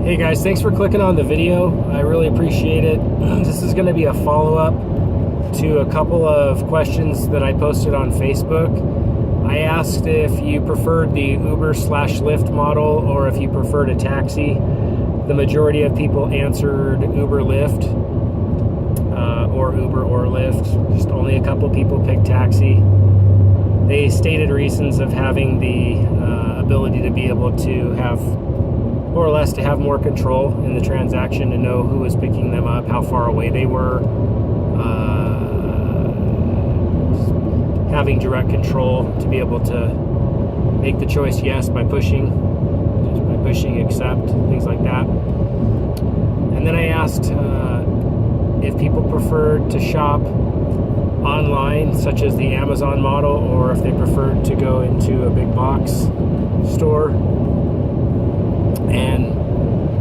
Hey guys, thanks for clicking on the video. I really appreciate it. This is going to be a follow-up to a couple of questions that I posted on Facebook. I asked if you preferred the Uber/Lyft model or if you preferred a taxi. The majority of people answered Uber/Lyft, or Uber or Lyft. Just only a couple people picked taxi. They stated reasons of having the ability to be able to have, more or less, to have more control in the transaction, to know who was picking them up, how far away they were, having direct control to be able to make the choice yes by pushing accept, things like that. And then I asked if people preferred to shop online, such as the Amazon model, or if they preferred to go into a big box store. And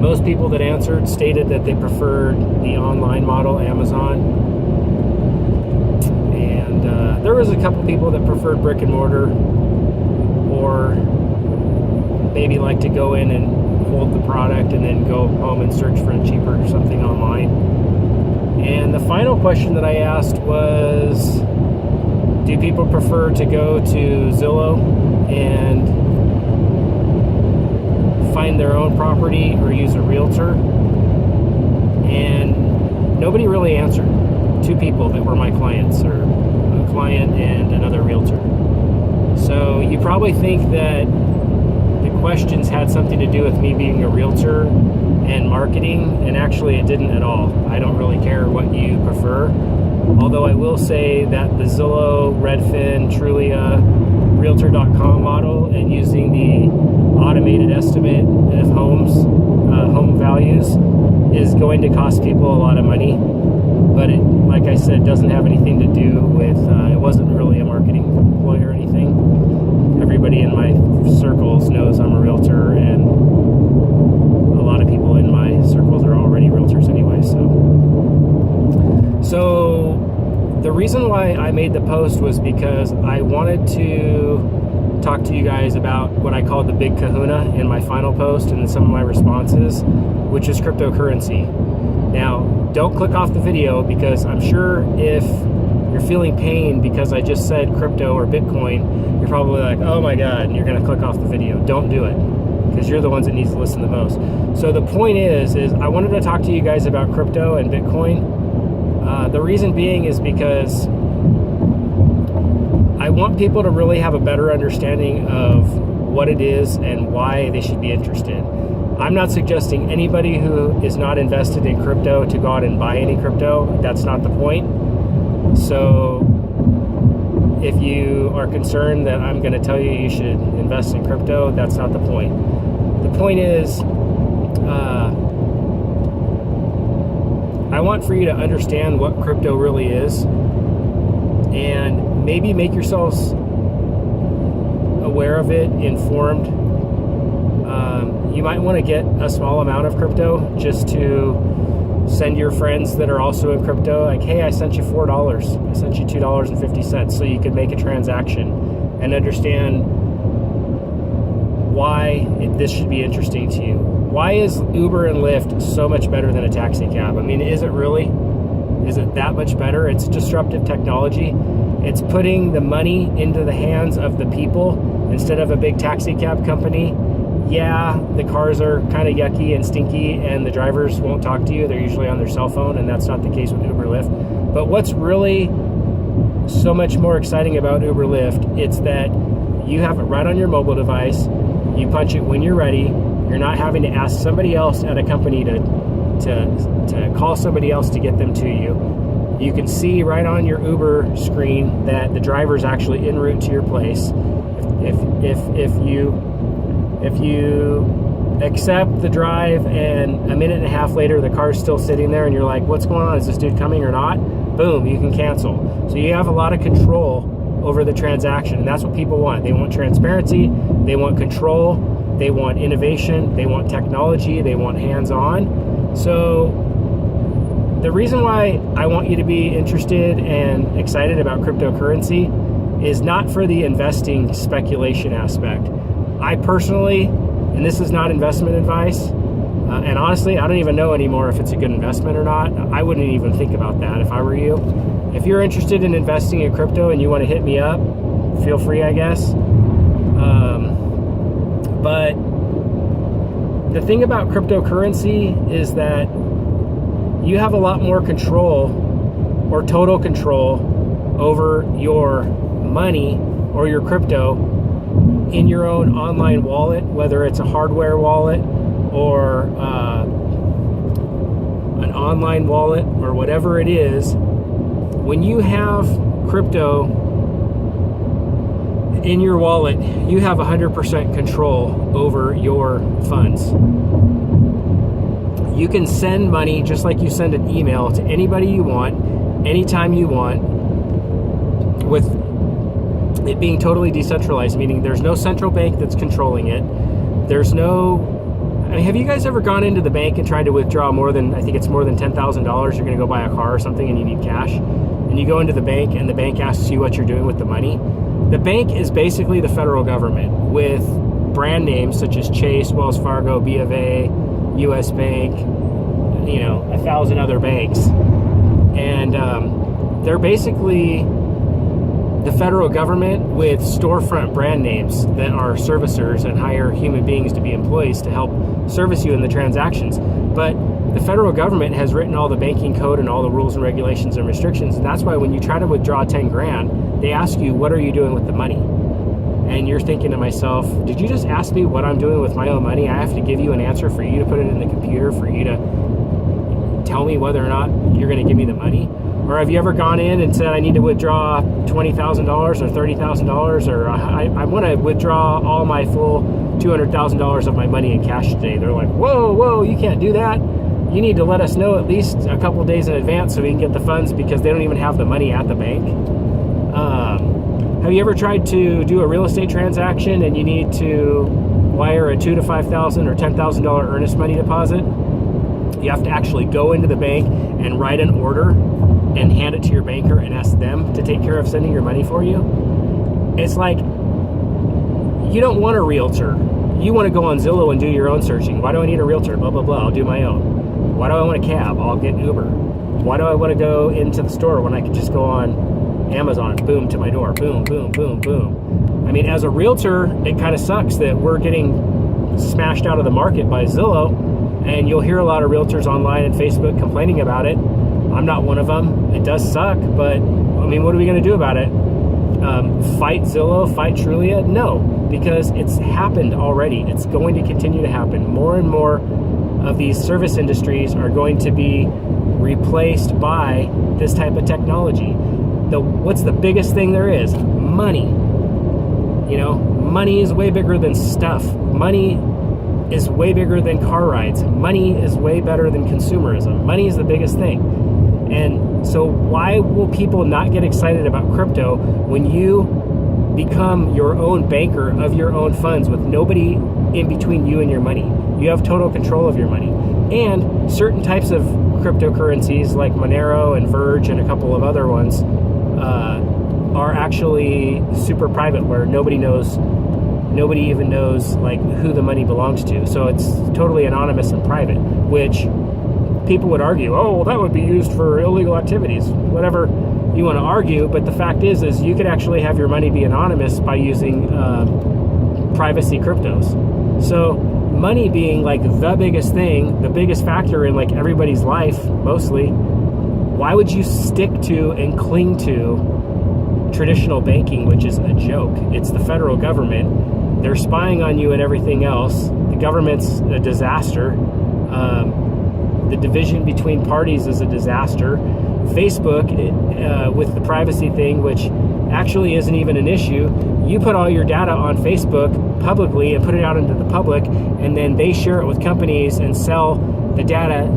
most people that answered stated that they preferred the online model, Amazon. And there was a couple people that preferred brick and mortar, or maybe like to go in and hold the product and then go home and search for it cheaper or something online. And the final question that I asked was, do people prefer to go to Zillow and find their own property or use a realtor? And nobody really answered. Two people that were my clients, or a client and another realtor. So you probably think that the questions had something to do with me being a realtor and marketing, and actually it didn't at all. I don't really care what you prefer. Although I will say that the Zillow, Redfin, Trulia, Realtor.com model, and using the automated estimate of homes, home values, is going to cost people a lot of money. But it, like I said, doesn't have anything to do with, it wasn't really a marketing ploy or anything. Everybody in my circles knows I'm a realtor, and a lot of people in my circles are already realtors anyway. So the reason why I made the post was because I wanted to talk to you guys about what I called the big kahuna in my final post and in some of my responses, which is cryptocurrency. Now, don't click off the video, because I'm sure if you're feeling pain because I just said crypto or Bitcoin, you're probably like, oh my God, and you're going to click off the video. Don't do it, because you're the ones that need to listen the most. So the point is I wanted to talk to you guys about crypto and Bitcoin. The reason being is because I want people to really have a better understanding of what it is and why they should be interested. I'm not suggesting anybody who is not invested in crypto to go out and buy any crypto. That's not the point. So if you are concerned that I'm going to tell you you should invest in crypto, that's not the point. The point is, I want for you to understand what crypto really is, and maybe make yourselves aware of it, informed. You might want to get a small amount of crypto just to send your friends that are also in crypto, like, hey, I sent you $4, I sent you $2.50, so you could make a transaction and understand why this should be interesting to you. Why is Uber and Lyft so much better than a taxi cab? I mean, is it really? Is it that much better? It's disruptive technology. It's putting the money into the hands of the people instead of a big taxi cab company. Yeah, the cars are kind of yucky and stinky, and the drivers won't talk to you. They're usually on their cell phone, and that's not the case with Uber Lyft. But what's really so much more exciting about Uber Lyft, it's that you have it right on your mobile device. You punch it when you're ready. You're not having to ask somebody else at a company to call somebody else to get them to you. You can see right on your Uber screen that the driver's actually en route to your place. If you accept the drive and a minute and a half later the car's still sitting there and you're like, what's going on? Is this dude coming or not? Boom, you can cancel. So you have a lot of control over the transaction, and that's what people want. They want transparency, they want control, they want innovation, they want technology, they want hands-on. So the reason why I want you to be interested and excited about cryptocurrency is not for the investing speculation aspect. I personally, and this is not investment advice, And honestly, I don't even know anymore if it's a good investment or not. I wouldn't even think about that if I were you. If you're interested in investing in crypto and you want to hit me up, feel free, I guess. But the thing about cryptocurrency is that you have a lot more control or total control over your money or your crypto in your own online wallet, whether it's a hardware wallet or an online wallet or whatever it is. When you have crypto in your wallet, you have 100% control over your funds. You can send money just like you send an email to anybody you want, anytime you want, with it being totally decentralized, meaning there's no central bank that's controlling it. There's no... I mean, have you guys ever gone into the bank and tried to withdraw more than, I think it's more than $10,000, you're going to go buy a car or something and you need cash, and you go into the bank and the bank asks you what you're doing with the money? The bank is basically the federal government with brand names such as Chase, Wells Fargo, B of A, US Bank, 1,000 other banks. And they're basically the federal government with storefront brand names that are servicers and hire human beings to be employees to help service you in the transactions. But the federal government has written all the banking code and all the rules and regulations and restrictions. And that's why when you try to withdraw 10 grand, they ask you, what are you doing with the money? And you're thinking to myself, did you just ask me what I'm doing with my own money? I have to give you an answer for you to put it in the computer, for you to tell me whether or not you're going to give me the money? Or have you ever gone in and said, I need to withdraw $20,000 or $30,000, or I want to withdraw all my full $200,000 of my money in cash today? They're like, whoa, you can't do that. You need to let us know at least a couple days in advance so we can get the funds, because they don't even have the money at the bank. Have you ever tried to do a real estate transaction and you need to wire a $2,000 to $5,000 or $10,000 earnest money deposit? You have to actually go into the bank and write an order and hand it to your banker and ask them to take care of sending your money for you. It's like, you don't want a realtor. You want to go on Zillow and do your own searching. Why do I need a realtor? Blah, blah, blah. I'll do my own. Why do I want a cab? I'll get Uber. Why do I want to go into the store when I can just go on Amazon? Boom, to my door. Boom, boom, boom, boom. I mean, as a realtor, it kind of sucks that we're getting smashed out of the market by Zillow. And you'll hear a lot of realtors online and Facebook complaining about it. I'm not one of them. It does suck, but I mean, what are we going to do about it? Fight Zillow, fight Trulia? No, because it's happened already. It's going to continue to happen. More and more of these service industries are going to be replaced by this type of technology. What's the biggest thing there is? Money. Money is way bigger than stuff. Money is way bigger than car rides. Money is way better than consumerism. Money is the biggest thing. And so why will people not get excited about crypto when you become your own banker of your own funds with nobody in between you and your money? You have total control of your money. And certain types of cryptocurrencies like Monero and Verge and a couple of other ones are actually super private, where nobody even knows like who the money belongs to. So it's totally anonymous and private, which people would argue, oh, well, that would be used for illegal activities. Whatever you want to argue, but the fact is you could actually have your money be anonymous by using privacy cryptos. So money being like the biggest thing, the biggest factor in like everybody's life, mostly, why would you stick to and cling to traditional banking, which is a joke? It's the federal government. They're spying on you and everything else. The government's a disaster. The division between parties is a disaster. Facebook, with the privacy thing, which actually isn't even an issue, you put all your data on Facebook publicly and put it out into the public, and then they share it with companies and sell the data,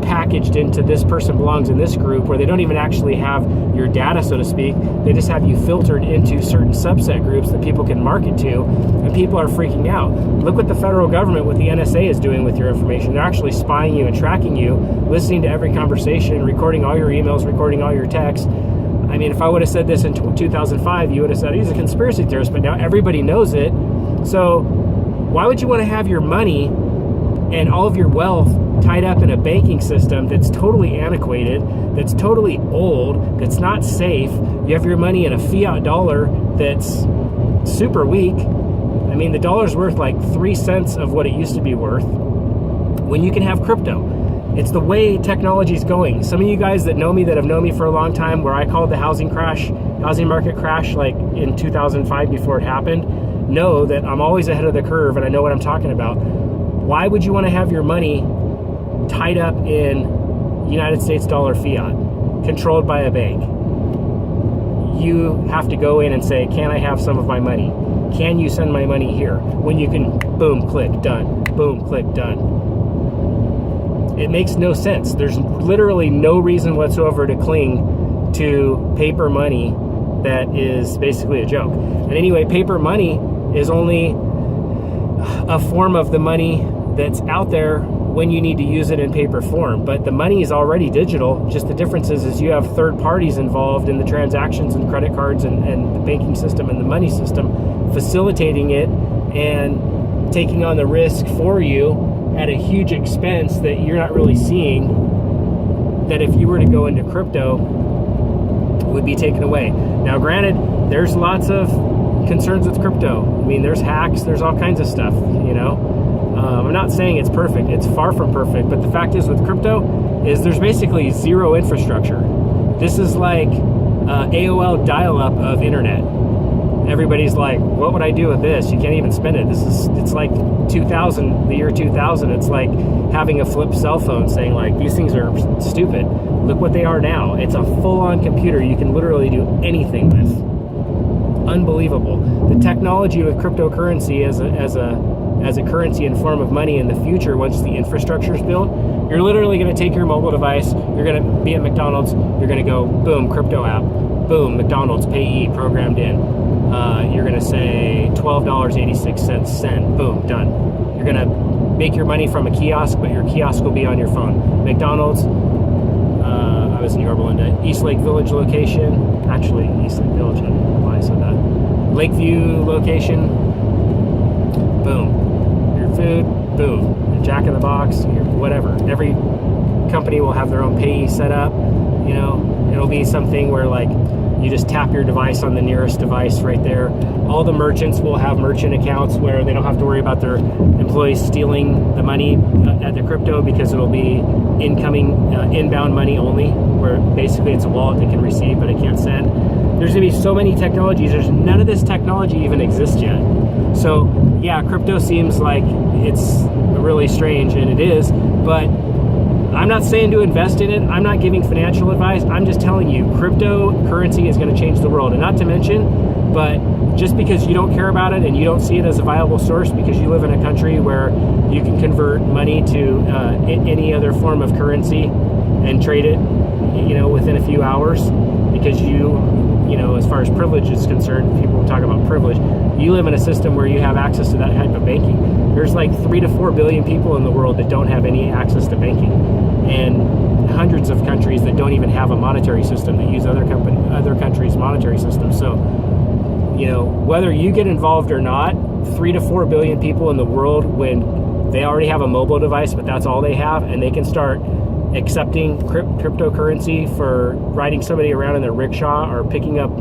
packaged into this person belongs in this group, where they don't even actually have your data, so to speak. They just have you filtered into certain subset groups that people can market to, and people are freaking out. Look what the federal government, what the NSA is doing with your information. They're actually spying you and tracking you, listening to every conversation, recording all your emails, recording all your texts. I mean, if I would have said this in 2005, you would have said he's a conspiracy theorist, but now everybody knows it. So why would you want to have your money and all of your wealth tied up in a banking system that's totally antiquated, that's totally old, that's not safe. You have your money in a fiat dollar that's super weak. I mean, the dollar's worth like 3 cents of what it used to be worth, when you can have crypto. It's the way technology's going. Some of you guys that know me, that have known me for a long time, where I called the housing market crash like in 2005 before it happened, know that I'm always ahead of the curve and I know what I'm talking about. Why would you want to have your money tied up in United States dollar fiat, controlled by a bank? You have to go in and say, can I have some of my money? Can you send my money here? When you can, boom, click, done. Boom, click, done. It makes no sense. There's literally no reason whatsoever to cling to paper money that is basically a joke. And anyway, paper money is only a form of the money that's out there when you need to use it in paper form. But the money is already digital. Just the difference is you have third parties involved in the transactions and credit cards and the banking system and the money system, facilitating it and taking on the risk for you at a huge expense that you're not really seeing, that if you were to go into crypto would be taken away. Now granted, there's lots of concerns with crypto. I mean, there's hacks, there's all kinds of stuff, you know. I'm not saying it's perfect, it's far from perfect, but the fact is with crypto is there's basically zero infrastructure. This is like AOL dial-up of internet. Everybody's like, what would I do with this? You can't even spend it. It's like 2000, the year 2000. It's like having a flip cell phone saying like, these things are stupid. Look what they are now. It's a full-on computer you can literally do anything with. Unbelievable. The technology with cryptocurrency as a currency and form of money in the future, once the infrastructure is built, you're literally going to take your mobile device, you're going to be at McDonald's, you're going to go, boom, crypto app, boom, McDonald's payee programmed in. You're going to say $12.86, send, boom, done. You're going to make your money from a kiosk, but your kiosk will be on your phone. McDonald's, I was in Yorba Linda, East Lake Village location, actually East Lake Village, I don't know why I said that. Lakeview location, boom. Your food, boom. Your Jack in the Box, your whatever. Every company will have their own payee set up. You know, it'll be something where like you just tap your device on the nearest device right there. All the merchants will have merchant accounts where they don't have to worry about their employees stealing the money at the crypto, because it'll be incoming, inbound money only, where basically it's a wallet that can receive but it can't send. There's going to be so many technologies. There's none of this technology even exists yet. So yeah, crypto seems like it's really strange, and it is, but I'm not saying to invest in it. I'm not giving financial advice. I'm just telling you, cryptocurrency is going to change the world. And not to mention, but just because you don't care about it and you don't see it as a viable source because you live in a country where you can convert money to any other form of currency and trade it, you know, within a few hours, because you know, as far as privilege is concerned, people talk about privilege. You live in a system where you have access to that type of banking. There's like 3 to 4 billion people in the world that don't have any access to banking, and hundreds of countries that don't even have a monetary system, that use other countries' monetary systems. So, you know, whether you get involved or not, 3 to 4 billion people in the world, when they already have a mobile device, but that's all they have, and they can start accepting cryptocurrency for riding somebody around in their rickshaw, or picking up,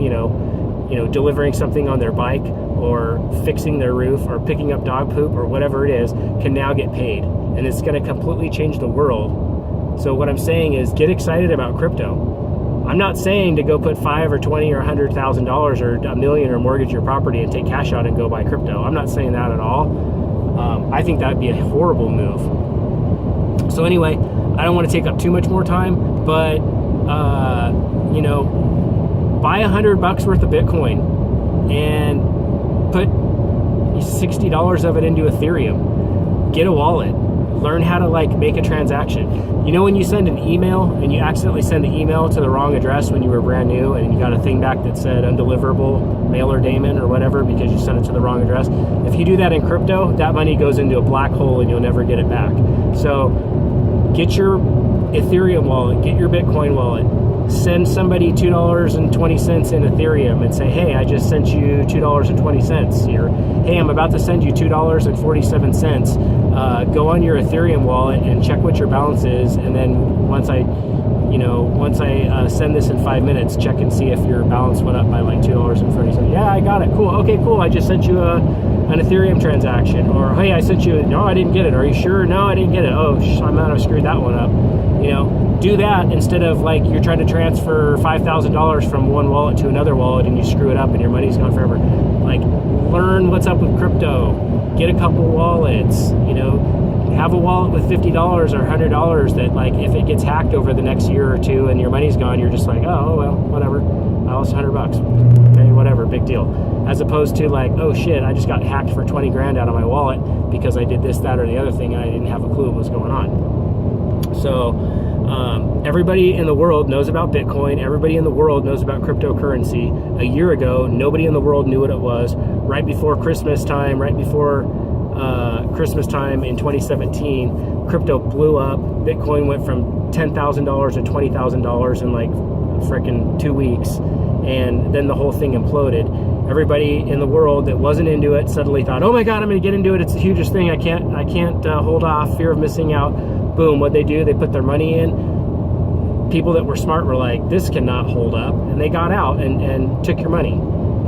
you know, delivering something on their bike, or fixing their roof, or picking up dog poop, or whatever it is, can now get paid. And it's going to completely change the world. So what I'm saying is, get excited about crypto. I'm not saying to go put $5 or $20 or $100,000 or $1 million or mortgage your property and take cash out and go buy crypto. I'm not saying that at all. I think that'd be a horrible move. So anyway, I don't want to take up too much more time, but you know, buy $100 worth of Bitcoin and put $60 of it into Ethereum. Get a wallet. Learn how to like make a transaction. You know, when you send an email and you accidentally send the email to the wrong address when you were brand new, and you got a thing back that said undeliverable, mail or daemon or whatever, because you sent it to the wrong address. If you do that in crypto, that money goes into a black hole and you'll never get it back. So get your Ethereum wallet, get your Bitcoin wallet, send somebody $2.20 in Ethereum and say, hey, I just sent you $2.20. Or, hey, I'm about to send you $2.47. Go on your Ethereum wallet and check what your balance is, and then once I send this in 5 minutes, check and see if your balance went up by like $2.40. Yeah, I got it. Cool. Okay, cool. I just sent you an Ethereum transaction. Or, hey, I sent you. No, I didn't get it. Are you sure? No, I didn't get it. Oh, I might have screwed that one up. Do that instead of like you're trying to transfer $5,000 from one wallet to another wallet and you screw it up and your money's gone forever. Like, learn what's up with crypto. Get a couple wallets. Have a wallet with $50 or $100 that, like, if it gets hacked over the next year or two and your money's gone, you're just like, oh well, whatever. I lost $100. Okay, whatever, big deal. As opposed to like, oh shit, I just got hacked for 20 grand out of my wallet because I did this, that, or the other thing, and I didn't have a clue what was going on. So everybody in the world knows about Bitcoin. Everybody in the world knows about cryptocurrency. A year ago, nobody in the world knew what it was. Right before Christmas time, in 2017, crypto blew up. Bitcoin went from $10,000 to $20,000 in like freaking 2 weeks, and then the whole thing imploded. Everybody in the world that wasn't into it suddenly thought, oh my god, I'm going to get into it. It's the hugest thing. I can't hold off. Fear of missing out. Boom, what'd they do? They put their money in. People that were smart were like, this cannot hold up, and they got out and took your money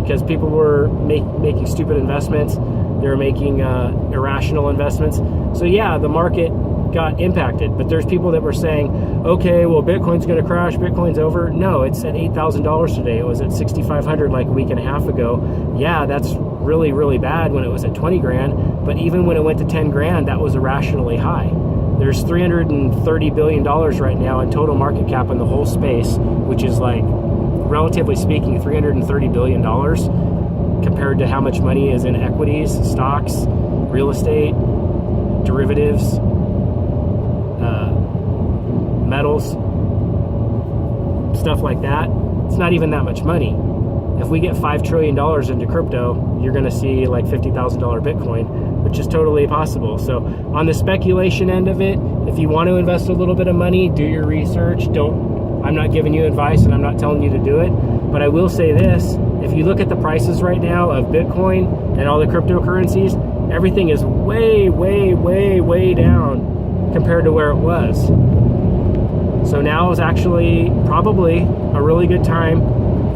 because people were making stupid investments. They were making irrational investments. So yeah, the market got impacted, but there's people that were saying, okay, well, Bitcoin's going to crash, Bitcoin's over. No, it's at $8,000 today. It was at $6,500 like a week and a half ago. Yeah, that's really, really bad when it was at 20 grand, but even when it went to 10 grand, that was irrationally high. There's $330 billion right now in total market cap in the whole space, which is like, relatively speaking, $330 billion compared to how much money is in equities, stocks, real estate, derivatives, metals, stuff like that. It's not even that much money. If we get $5 trillion into crypto, you're going to see like $50,000 Bitcoin, which is totally possible. So on the speculation end of it, if you want to invest a little bit of money, do your research. I'm not giving you advice and I'm not telling you to do it, but I will say this: if you look at the prices right now of Bitcoin and all the cryptocurrencies, everything is way, way, way, way down compared to where it was. So now is actually probably a really good time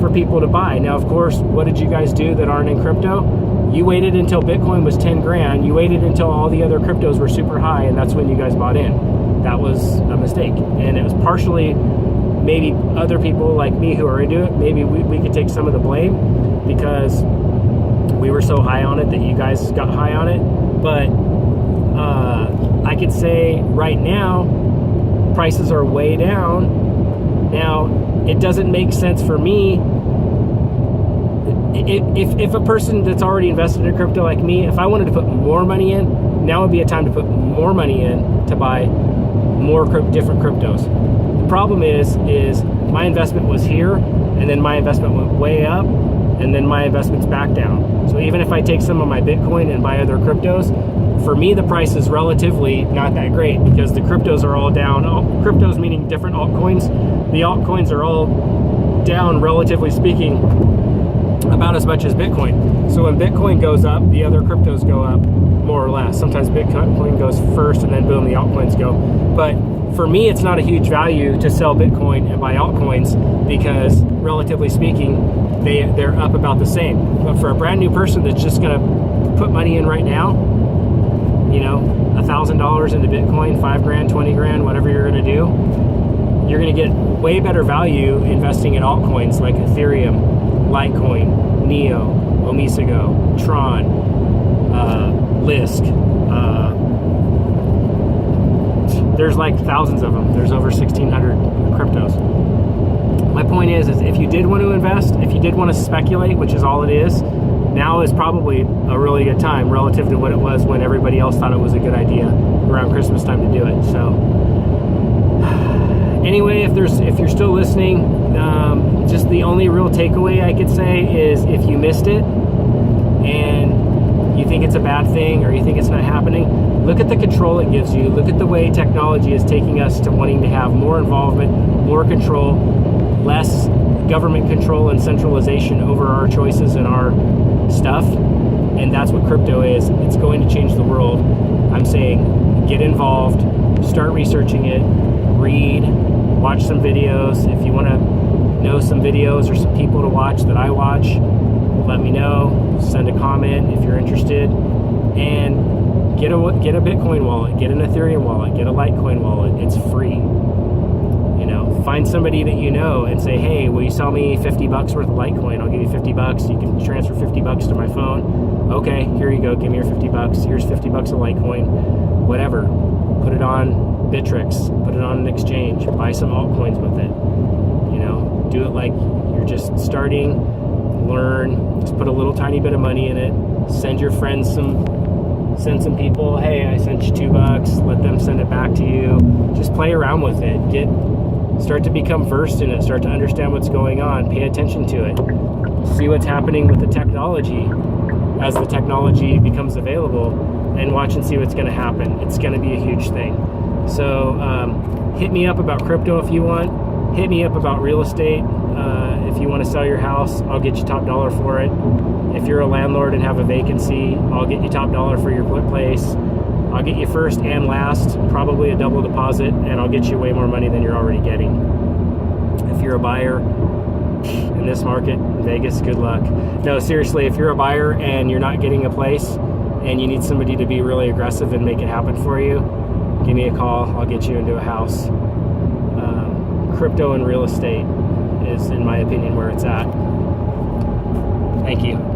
for people to buy. Now, of course, what did you guys do that aren't in crypto? You waited until Bitcoin was 10 grand. You waited until all the other cryptos were super high, and that's when you guys bought in. That was a mistake. And it was partially maybe other people like me who are into it. Maybe we could take some of the blame because we were so high on it that you guys got high on it. But I could say right now, prices are way down. Now, it doesn't make sense for me. If a person that's already invested in crypto like me, if I wanted to put more money in, now would be a time to put more money in to buy more different cryptos. The problem is my investment was here, and then my investment went way up, and then my investment's back down. So even if I take some of my Bitcoin and buy other cryptos, for me the price is relatively not that great because the cryptos are all down. Cryptos meaning different altcoins. The altcoins are all down, relatively speaking, about as much as Bitcoin. So when Bitcoin goes up, the other cryptos go up more or less. Sometimes Bitcoin goes first and then boom, the altcoins go. But for me, it's not a huge value to sell Bitcoin and buy altcoins because relatively speaking, they're up about the same. But for a brand new person that's just gonna put money in right now, $1,000 into Bitcoin, 5 grand, 20 grand, whatever you're gonna do, you're gonna get way better value investing in altcoins like Ethereum, Litecoin, Neo, Omisego, Tron, Lisk. There's like thousands of them. There's over 1,600 cryptos. My point is if you did want to invest, if you did want to speculate, which is all it is, now is probably a really good time relative to what it was when everybody else thought it was a good idea around Christmas time to do it. So anyway, if you're still listening, just the only real takeaway I could say is if you missed it and you think it's a bad thing or you think it's not happening, look at the control it gives you. Look at the way technology is taking us to wanting to have more involvement, more control. less government control and centralization over our choices and our stuff. And that's what crypto is. It's going to change the world. I'm saying get involved, start researching it, read, watch some videos. If you want to know some videos or some people to watch that I watch, let me know. Send a comment if you're interested. And get a Bitcoin wallet, get an Ethereum wallet, get a Litecoin wallet. It's free. You know, find somebody that you know and say, hey, will you sell me $50 worth of Litecoin? I'll give you $50. You can transfer $50 to my phone. Okay, here you go. Give me your $50. Here's $50 of Litecoin. Whatever. Put it on Bittrex. Put it on an exchange. Buy some altcoins with it. You know, do it like you're just starting. Learn. Just put a little tiny bit of money in it. Send your friends send some people, hey, I sent you $2. Let them send it back to you. Just play around with it. Start to become versed in it. Start to understand what's going on. Pay attention to it. See what's happening with the technology as the technology becomes available, and watch and see what's going to happen. It's going to be a huge thing. So hit me up about crypto if you want. Hit me up about real estate. If you want to sell your house, I'll get you top dollar for it. If you're a landlord and have a vacancy, I'll get you top dollar for your place. I'll get you first and last, probably a double deposit, and I'll get you way more money than you're already getting. If you're a buyer in this market, Vegas, good luck. No, seriously, if you're a buyer and you're not getting a place and you need somebody to be really aggressive and make it happen for you, give me a call. I'll get you into a house. Crypto and real estate is, in my opinion, where it's at. Thank you.